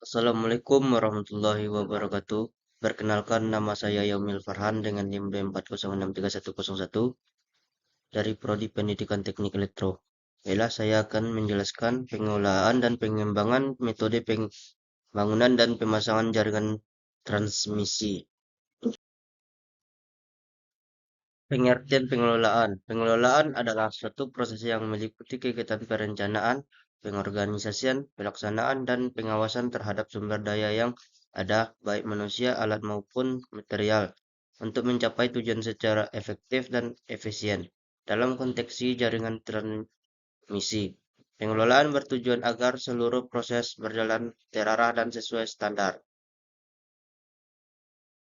Assalamualaikum warahmatullahi wabarakatuh. Perkenalkan nama saya Yaumil Farhan dengan NIM B406311 dari Prodi Pendidikan Teknik Elektro. Baiklah, saya akan menjelaskan pengelolaan dan pengembangan metode pembangunan dan pemasangan jaringan transmisi. Pengertian pengelolaan. Pengelolaan adalah suatu proses yang meliputi kegiatan perencanaan, pengorganisasian, pelaksanaan, dan pengawasan terhadap sumber daya yang ada, baik manusia, alat maupun material, untuk mencapai tujuan secara efektif dan efisien. Dalam konteks jaringan transmisi, pengelolaan bertujuan agar seluruh proses berjalan terarah dan sesuai standar.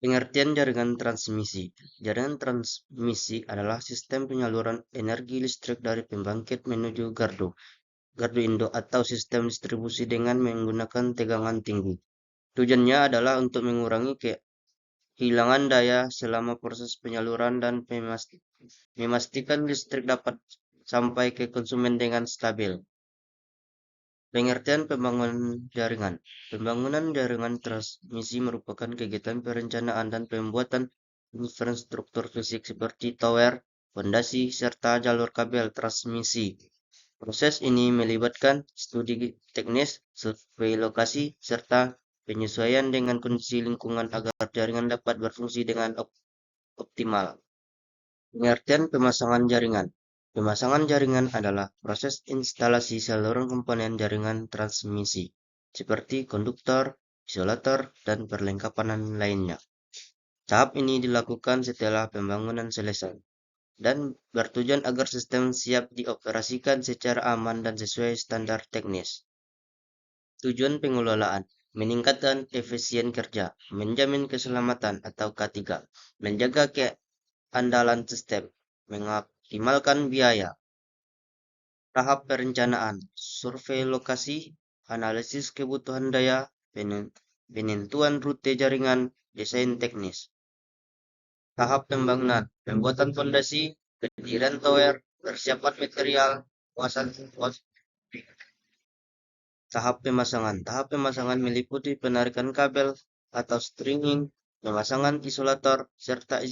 Pengertian jaringan transmisi. Jaringan transmisi adalah sistem penyaluran energi listrik dari pembangkit menuju gardu induk atau sistem distribusi dengan menggunakan tegangan tinggi. Tujuannya adalah untuk mengurangi kehilangan daya selama proses penyaluran dan memastikan listrik dapat sampai ke konsumen dengan stabil. Pengertian pembangunan jaringan. Pembangunan jaringan transmisi merupakan kegiatan perencanaan dan pembuatan infrastruktur fisik seperti tower, fondasi, serta jalur kabel transmisi. Proses ini melibatkan studi teknis, survei lokasi, serta penyesuaian dengan kondisi lingkungan agar jaringan dapat berfungsi dengan optimal. Pengertian pemasangan jaringan. Pemasangan jaringan adalah proses instalasi seluruh komponen jaringan transmisi, seperti konduktor, isolator, dan perlengkapan lainnya. Tahap ini dilakukan setelah pembangunan selesai, dan bertujuan agar sistem siap dioperasikan secara aman dan sesuai standar teknis. Tujuan pengelolaan, meningkatkan efisien kerja, menjamin keselamatan atau K3, menjaga andalan sistem, mengoptimalkan biaya. Tahap perencanaan, survei lokasi, analisis kebutuhan daya, penentuan rute jaringan, desain teknis. Tahap pembangunan, pembuatan fondasi, pendirian tower, persiapan material, penguasaan. Tahap pemasangan meliputi penarikan kabel atau stringing, pemasangan isolator, serta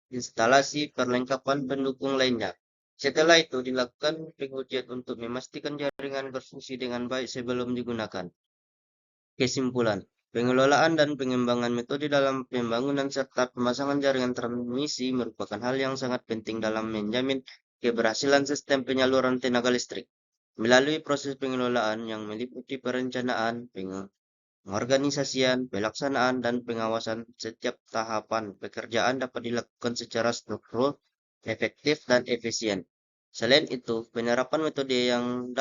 instalasi perlengkapan pendukung lainnya. Setelah itu dilakukan pengujian untuk memastikan jaringan berfungsi dengan baik sebelum digunakan. Kesimpulan, pengelolaan dan pengembangan metode dalam pembangunan serta pemasangan jaringan transmisi merupakan hal yang sangat penting dalam menjamin keberhasilan sistem penyaluran tenaga listrik. Melalui proses pengelolaan yang meliputi perencanaan, pengorganisasian, pelaksanaan, dan pengawasan, setiap tahapan pekerjaan dapat dilakukan secara struktur, efektif, dan efisien. Selain itu, penerapan metode yang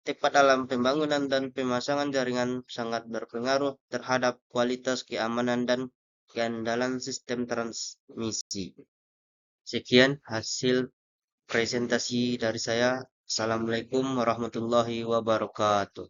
tepat dalam pembangunan dan pemasangan jaringan sangat berpengaruh terhadap kualitas keamanan dan keandalan sistem transmisi. Sekian hasil presentasi dari saya. Assalamualaikum warahmatullahi wabarakatuh.